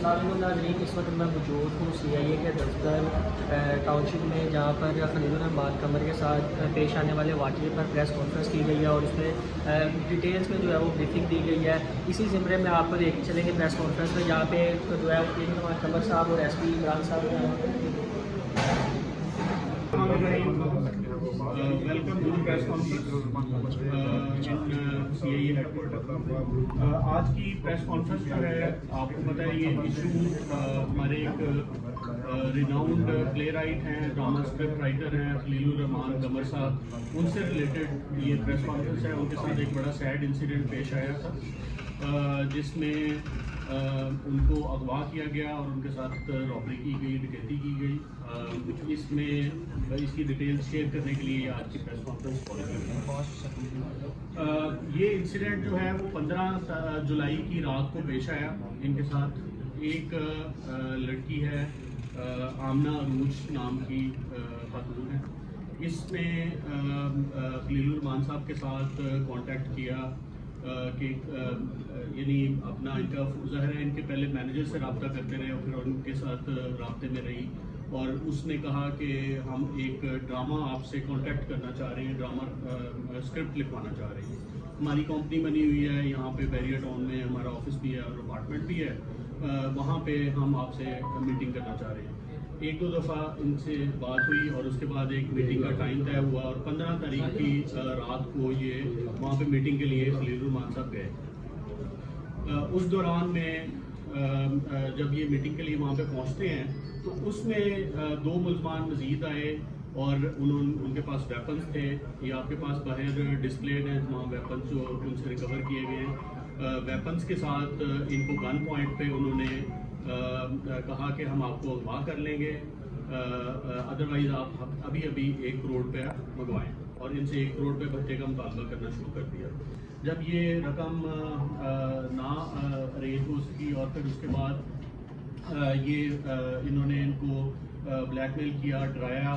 नाज़रीन, इस वक्त मैं मौजूद हूँ CIA के दफ्तर टाउनशिप में, जहाँ पर खलीलुर रहमान कमर के साथ पेश आने वाले वाक़ये पर प्रेस कॉन्फ्रेंस की गई है और उसमें डिटेल्स में जो है वो ब्रीफिंग दी गई है। इसी ज़िम्रे में आपको लेके चलेंगे प्रेस कॉन्फ्रेंस में, जहाँ पे जो है खलीलुर रहमान कमर साहब और SP इमरान साहब। Welcome to press conference in CIA headquarter. आज की प्रेस कॉन्फ्रेंस जो है, आपको पता है ये इशू हमारे एक रिनाउंड प्ले राइट हैं, ड्रामा स्क्रिप्ट राइटर हैं खलीलुर रहमान कमर साहब, उनसे रिलेटेड ये प्रेस कॉन्फ्रेंस है। उनके साथ एक बड़ा सैड इंसिडेंट पेश आया था, जिसमें उनको अगवा किया गया और उनके साथ रॉबरी की गई, डकैती की गई। इसमें इसकी डिटेल्स शेयर करने के लिए आज की प्रेस कॉन्फ्रेंस कॉल की। ये इंसिडेंट जो है वो 15 जुलाई की रात को पेश आया। इनके साथ एक लड़की है, आमना अरूज नाम की खातून है। इसने खलीलुर रहमान साहब के साथ कांटेक्ट किया कि यानी अपना इनका ज़ाहिर है इनके पहले मैनेजर से रब्ता करते रहे और फिर उनके साथ राब्ते में रही, और उसने कहा कि हम एक ड्रामा आपसे कांटेक्ट करना चाह रहे हैं, ड्रामा स्क्रिप्ट लिखवाना चाह रहे हैं। हमारी कंपनी बनी हुई है यहाँ पे बैरियर टाउन में, हमारा ऑफिस भी है और अपार्टमेंट भी है, वहाँ पे हम आपसे मीटिंग करना चाह रहे हैं। एक दो दफ़ा इनसे बात हुई और उसके बाद एक मीटिंग का टाइम तय हुआ और 15 तारीख की रात को ये वहाँ पे मीटिंग के लिए खलीलुर रहमान साहब गए। उस दौरान में जब ये मीटिंग के लिए वहाँ पे पहुँचते हैं तो उसमें दो मुल्ज़मान मज़ीद आए और उनके पास वेपन्स थे। ये आपके पास बाहर डिस्प्लेड हैं तमाम वेपन्स जो उनसे रिकवर किए गए हैं। वेपन्स के साथ इनको गन पॉइंट पे उन्होंने कहा कि हम आपको अगवा कर लेंगे, अदरवाइज़ आप अभी 1 करोड़ रुपया मंगवाएं, और इनसे 1 करोड़ रुपये भत्ते का मुतालबा करना शुरू कर दिया। जब ये रकम ना रेज हो सकी और फिर उसके बाद ये इन्होंने इनको ब्लैकमेल किया, डराया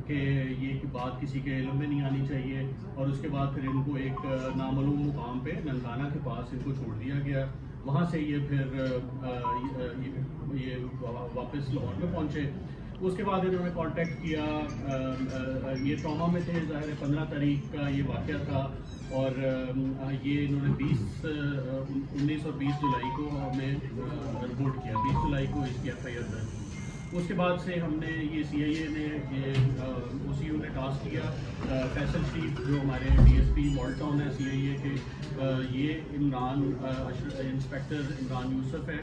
कि ये बात किसी के इल्म में नहीं आनी चाहिए, और उसके बाद फिर इनको एक नामालूम मुकाम पे ननकाना के पास इनको छोड़ दिया गया। वहाँ से ये फिर ये वापस लाहौर में पहुँचे। उसके बाद इन्होंने कांटेक्ट किया, ये ट्रॉमा में थे, ज़ाहिर है 15 तारीख का ये वाक़या था, और ये इन्होंने 19 और 20 जुलाई को हमें रिपोर्ट किया। 20 जुलाई को इसकी FIR दर्ज। उसके बाद से हमने ये CIA ने OCU ने टास्क किया, फैसल शरीफ जो हमारे DSP मॉडल टाउन है CIA के, ये इंस्पेक्टर इमरान यूसुफ है,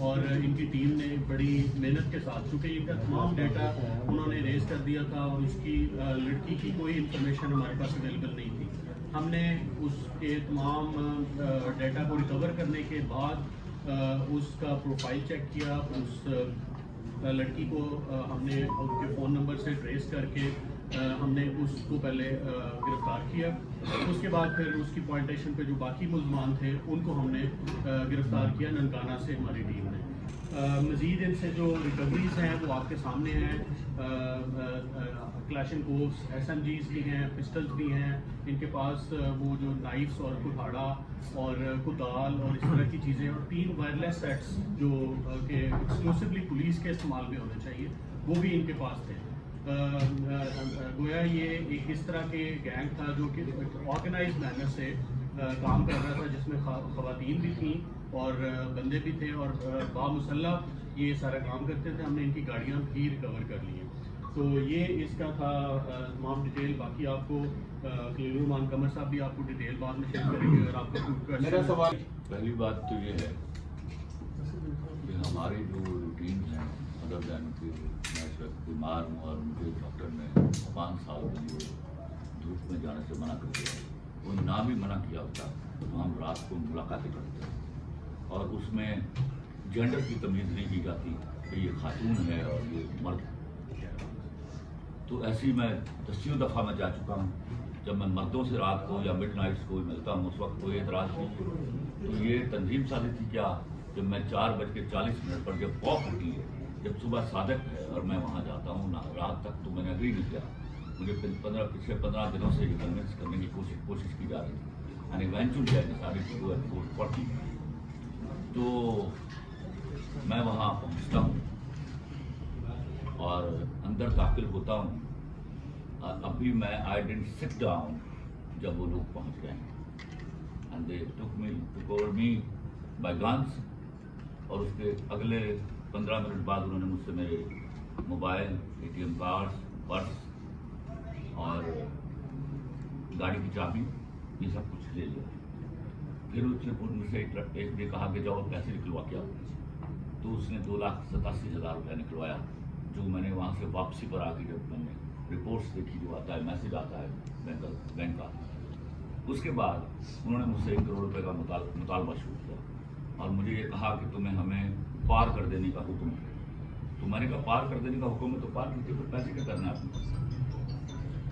और इनकी टीम ने बड़ी मेहनत के साथ, चूँकि इनका तमाम डाटा उन्होंने रेज कर दिया था और उसकी लड़की की कोई इंफॉर्मेशन हमारे पास अवेलेबल नहीं थी। हमने उसके तमाम डाटा को रिकवर करने के बाद उसका प्रोफाइल चेक किया। उस लड़की को हमने उसके फ़ोन नंबर से ट्रेस करके हमने उसको पहले गिरफ़्तार किया। उसके बाद फिर उसकी पॉइंटेशन पे जो बाकी मुल्ज़मान थे उनको हमने गिरफ़्तार किया ननकाना से हमारी टीम ने। मज़ीद इनसे जो रिकवरीज हैं वो आपके सामने हैं। क्लैशनकोव्स, SMGs भी हैं, पिस्टल्स भी हैं इनके पास, वो जो नाइफ्स और कुल्हाड़ा और कुदाल और इस तरह की चीज़ें, और 3 वायरलेस सेट्स जो कि एक्सक्लूसिवली पुलिस के इस्तेमाल में होने चाहिए, वो भी इनके पास थे। गोया ये एक इस तरह के गैंग था जो कि ऑर्गेनाइज मैनर से काम कर रहा था, जिसमें ख़वातीन भी थी और बंदे भी थे, और बामुसल्ला ये सारा काम करते थे। हमने इनकी गाड़ियाँ भी रिकवर कर ली हैं। तो ये इसका था तमाम डिटेल। बाकी आपको खलीलुर रहमान कमर साहब भी आपको डिटेल बाद में शेयर करेंगे। अगर आपको मेरा सवाल, पहली बात तो ये है कि हमारी जो रूटीन है, अदर दैन कि मैं इस वक्त बीमार हूँ और मुझे डॉक्टर ने 5 साल के लिए धूप में जाने से मना कर दिया, वो ना भी मना किया होता तो हम रात को मुलाकातें करते, और उसमें जेंडर की तमीज़ नहीं की जाती कि ये खातून है और ये मर्द। तो ऐसी मैं 10 दफ़ा मैं जा चुका हूँ। जब मैं मर्दों से रात को या मिड नाइट्स को मिलता हूँ उस वक्त कोई एतराज़ नहीं। तो ये तंजीम साजी थी क्या, जब मैं 4:40 पर जब वॉक होती है, जब सुबह सादक है और मैं वहाँ जाता हूँ ना रात तक, तो मैंने अग्री नहीं किया। मुझे पिछले 15 दिनों से ये कन्विंस करने की कोशिश की जा रही थी, and eventually I decided to do it 40। तो मैं वहाँ पहुँचता हूँ और अंदर दाखिल होता हूँ। अभी मैं आई डिडंट सिट डाउन जब वो लोग पहुँच गए and they took over me by guns. और उसके अगले 15 मिनट बाद उन्होंने मुझसे मेरे मोबाइल, ATM कार्ड्स, पर्स और गाड़ी की चाबी, ये सब कुछ ले लिया। फिर उसने मुझसे एक ने कहा कि जाओ पैसे निकलवा के आओ। तो उसने 2,87,000 रुपया निकलवाया, जो मैंने वहाँ से वापसी पर आके जब मैंने रिपोर्ट्स देखी, जो आता है मैसेज आता है बैंक का, उसके बाद उन्होंने मुझसे 1 करोड़ रुपये का मुतालबा शुरू किया और मुझे ये कहा कि तुम्हें हमें पार कर देने का हुक्म है। तो मैंने कहा पार कर देने का हुक्म है तो पार कीजिए, फिर पैसे क्या करना है आपने।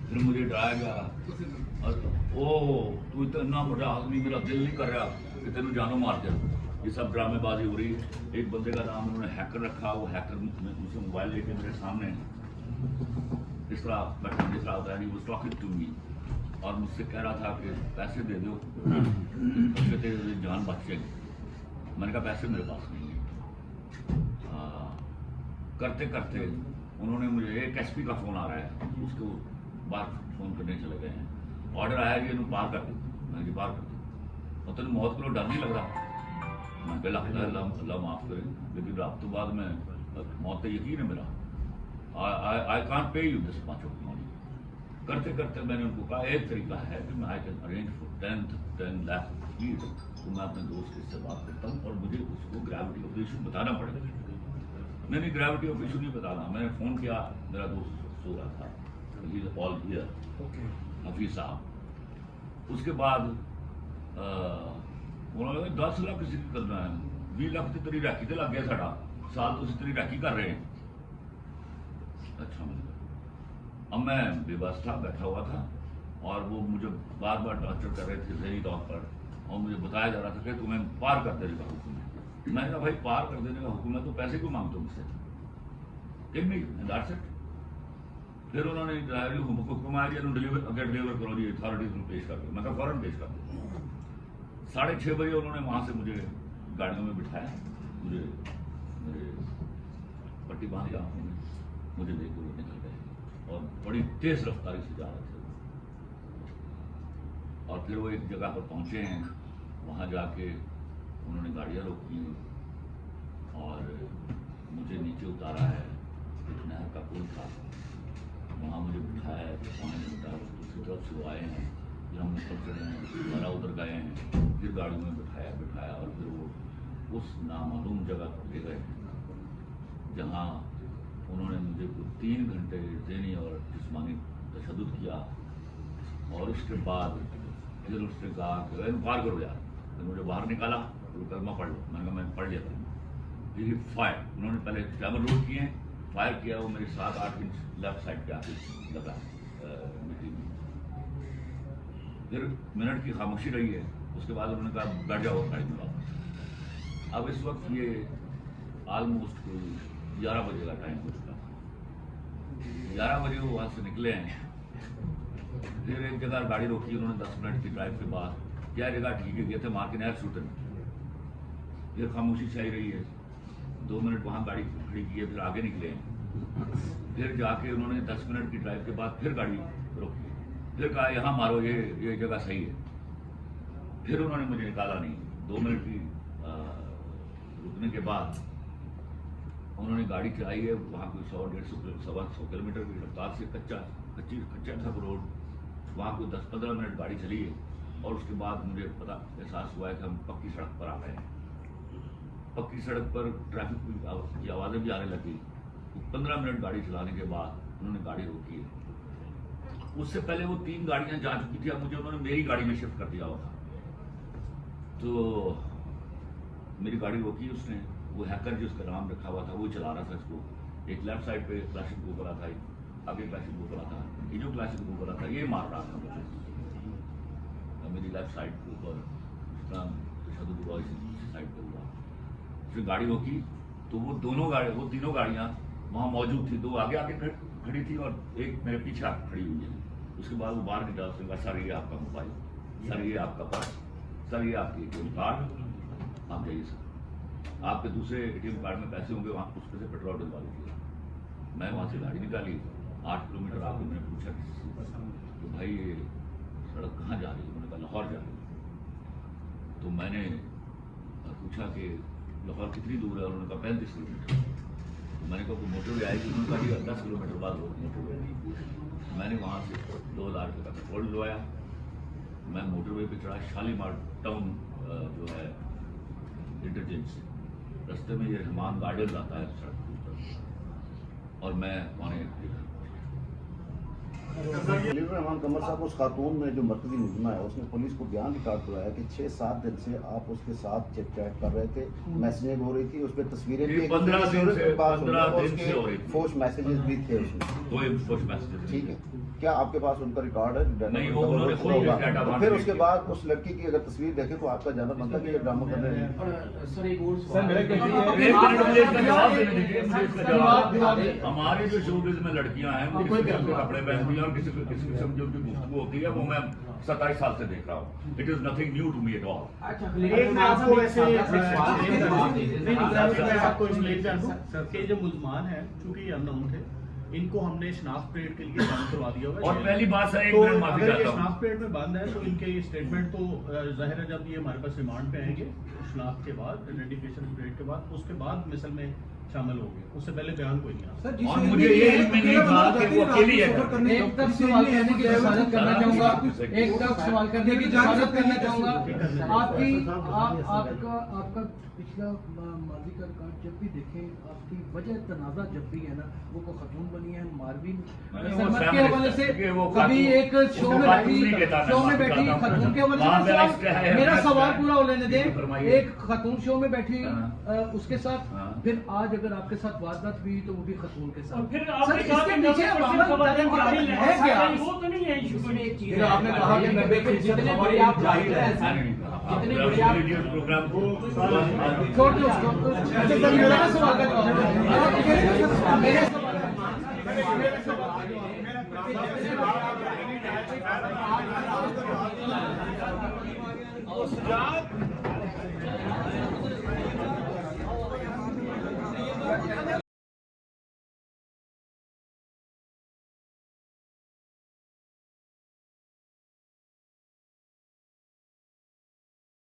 फिर मुझे डराया गया और तू इतना बड़ा आदमी, मेरा दिल नहीं कर रहा कि तेन जानो मार दे। ये सब ड्रामेबाजी हो रही है। एक बंदे का नाम उन्होंने हैकर रखा, वो हैकर मुझसे मोबाइल लेके मेरे सामने इस तरह बैठा, जिस तरह होता है, वो टॉकिंग टू मी और मुझसे कह रहा था कि पैसे दे दो उससे तेरी जान बच जाएगी। मैंने कहा पैसे मेरे पास नहीं है। करते करते उन्होंने मुझे, एक SP का फ़ोन आ रहा है, उसको बाहर फ़ोन करने चले गए हैं। ऑर्डर आया कि इन्होंने पार कर दी। मैंने जी पार कर दी। और तेन मौत को डर नहीं लग रहा। मैं पहला अल्लाह माफ़ करे, लेकिन रात तो बाद में मौत पर यकीन है मेरा। I can't pay you this much of money. करते करते मैंने उनको कहा एक तरीका है कि मैं I can arrange for 10 lakh fees. तो मैं अपने दोस्त से बात करता हूँ और मुझे उसको ग्रेविटी ऑफ इशू बताना पड़ेगा। मैंने ग्रेविटी ऑफ इशू नहीं बताना, मैंने फ़ोन किया, मेरा दोस्त सो रहा था, he is all here, Hafeez साहब। उसके बाद उन्होंने 10 लाख किसी की करना है, 20 लाख तो तेरी राखी तो लग गया, साढ़ा साल तो तेरी राखी कर रहे हैं। अच्छा, मैंने अब मैं बेबस था, बैठा हुआ था और वो मुझे बार बार टॉर्चर कर रहे थे जहरी तौर पर और मुझे बताया जा रहा था कि तुम्हें पार कर देने का हुक्म है। मैंने कहा भाई पार कर देने का हुक्म है तो पैसे क्यों मांगते हो मुझसे? Give me that's it. फिर उन्होंने हुक्म आया कि डिलीवर करो जी, अथॉरिटीज में पेश कर दो। मैं कहा फौरन पेश कर दो। 6:30 बजे उन्होंने वहाँ से मुझे गाड़ियों में बिठाया, मुझे मेरे पट्टी बांधी आँखों में, मुझे लेकर वो निकल गए और बड़ी तेज रफ्तारी से जा रहे थे। और फिर वो एक जगह पर पहुँचे हैं, वहाँ जाके उन्होंने गाड़ियाँ रोकी और मुझे नीचे उतारा है। एक नहर का पुल था, वहाँ मुझे बिठाया है। 5 घंटा दूसरी तरफ से वो आए हैं, फिर हम ऊपर चढ़े हैं, दोबारा उधर गए हैं, फिर गाड़ी में बिठाया और फिर वो उस नामालूम जगह पर ले गए जहाँ उन्होंने मुझे 3 घंटे ज़हनी और जिस्मानी तशद्दुद किया। और उसके बाद फिर उसने कहा कि पार करो यार। फिर मुझे बाहर निकाला, तो कलमा पढ़ लो। मैंने कहा मैं पढ़ लिया था। ये फायर, उन्होंने पहले कैमर लोड किए, फायर किया, वो मेरे 7-8 इंच लेफ्ट साइड पे आके लगा मिट्टी में। फिर मिनट की खामोशी रही है, उसके बाद उन्होंने कहा बैठ जाओ गाड़ी में वापस। अब इस वक्त ये ऑलमोस्ट कोई 11 बजे का टाइम हो चुका था। 11 बजे वो वहाँ से निकले हैं। फिर एक जगह गाड़ी रोकी उन्होंने 10 मिनट की ड्राइव के बाद। क्या जगह ठीक है, गए थे मार के नहर शूटर में। फिर खामोशी छाई रही है, 2 मिनट वहाँ गाड़ी खड़ी की है, फिर आगे निकले हैं। फिर जाके उन्होंने 10 मिनट की ड्राइव के बाद फिर गाड़ी रोकी, फिर कहा यहाँ मारो, ये जगह सही है। फिर उन्होंने मुझे निकाला नहीं। 2 मिनट की रुकने के बाद उन्होंने गाड़ी चलाई है। वहाँ कोई 100-150 किलोमीटर की रफ्तार से कच्चा था रोड, वहाँ कोई 10-15 मिनट गाड़ी चली है। और उसके बाद मुझे एहसास हुआ है कि हम पक्की सड़क पर आ गए हैं। पक्की सड़क पर ट्रैफिक की आवाज़ें भी आने लगी। 15 मिनट गाड़ी चलाने के बाद उन्होंने गाड़ी रोकी है। उससे पहले वो 3 गाड़ियाँ जा चुकी थी, अब मुझे उन्होंने मेरी गाड़ी में शिफ्ट कर दिया हुआ था। तो मेरी गाड़ी रोकी उसने, वो हैकर जिसका नाम रखा हुआ था वो चला रहा था इसको। एक लेफ्ट साइड पे क्लासिक गो करा था, आगे क्लासिक गो करा था, ये जो क्लासिक गो करा था ये मार रहा था मुझे मेरी लेफ्ट साइड के ऊपर। जितना तशद्दुद हुआ इसी साइड पे हुआ। फिर गाड़ी रोकी तो वो तीनों गाड़ियाँ वहाँ मौजूद थी। 2 आगे खड़ी थी और एक मेरे पीछे खड़ी हुई है। उसके बाद वो बाहर निकला, उसने कहा सर ये आपका मोबाइल, सर ये आपका पर्स, सर ये आपकी ATM कार्ड, आप जाइए सर। आपके दूसरे ATM कार्ड में पैसे होंगे, वहाँ उसमें से पेट्रोल डलवा लीजिए। मैं वहाँ से गाड़ी निकाली, 8 किलोमीटर आके मैंने पूछा किसी से कि भाई ये सड़क कहाँ जा रही है? उन्होंने कहा लाहौर जा रही है। तो मैंने पूछा कि लाहौर कितनी दूर है? उन्होंने कहा 35 किलोमीटर। तो मैंने कहा कोई मोटरवे आएगी? उन्होंने कहा 10 किलोमीटर बाद मोटरवे आएगी। मैंने वहाँ से 2000 रुपये का पेट्रोल डलवाया, मैं मोटरवे पे चढ़ा, शालीमार टाउन जो है इंटरचेंज से, रास्ते में ये रहमान गार्डन आता है सड़क के ऊपर, और मैं वहाँ लीडर रहमान कमर साहब, उस खातून में जो मरकजी मुजमा है उसने पुलिस को बयान रिकॉर्ड करवाया कि 6-7 दिन से आप उसके साथ चिट चैट कर रहे थे, मैसेजिंग हो रही थी, उस पर तस्वीरें भी 15 दिन से हो रही थी, फोर्स मैसेजेस भी थे उसमें। कोई फोर्स मैसेज ठीक है, क्या आपके पास उनका रिकॉर्ड है? नहीं, वो उन्होंने खुद ही डाटा तो फिर उसके बाद उस लड़की की अगर तस्वीर देखें तो आपका ज्यादा बनता है कि ये ड्रामा कर रहे हैं। सर एक और हमारे जो शोबिज़ में लड़कियां हैं, वो किसी किस्म के कपड़े पहनती हैं और किसी किस्म जो उनकी गुफ्तगू होती है, वो मैं 27 साल से देख रहा हूँ। It is nothing new to me at all. मैं आपको एक्सप्लेन कर दूं कि जो मुल्जमान है, चूंकि ये अननोन थे, इनको हमने शनाख्त परेड के लिए बंद करवा दिया हुआ है। और पहली बात सर, एक तो मिनट माफी अगर ये चाहता हूँ। शनाख्त परेड में बंद है तो इनके ये स्टेटमेंट तो जाहिर है जब ये हमारे पास रिमांड पे आएंगे शनाख्त के बाद, आइडेंटिफिकेशन परेड के बाद, उसके बाद मिसल में शामिल हो गए, उससे पहले बयान कोई नहीं आ सकता। और मुझे ये इल्म नहीं था कि वो अकेली है। एक तरफ सवाल करने की इजाजत करना चाहूंगा, एक तरफ सवाल करने की इजाजत करना चाहूंगा। आपका पिछला माजी का रिकॉर्ड जब भी देखें, आपकी वजह तनाज़ा जब भी है ना, वो को खतून बनी है मारवीन सरमत के हवाले से, कभी एक शो में बैठी खतून के हवाले से। मेरा सवाल पूरा हो लेने दें। एक खतून शो में बैठी उसके साथ, फिर आज अगर आपके साथ वारदात हुई तो वो भी खतून के साथ। सर इसके पीछे है क्या? वो तो नहीं है इशू। आपने कहा कि जितने बड़े आप जाहिर हैं, जितने बड़े आप प्रोग्राम को छोड़ दो उसको। अच्छा सर, मेरा सवाल का जवाब मेरे सवाल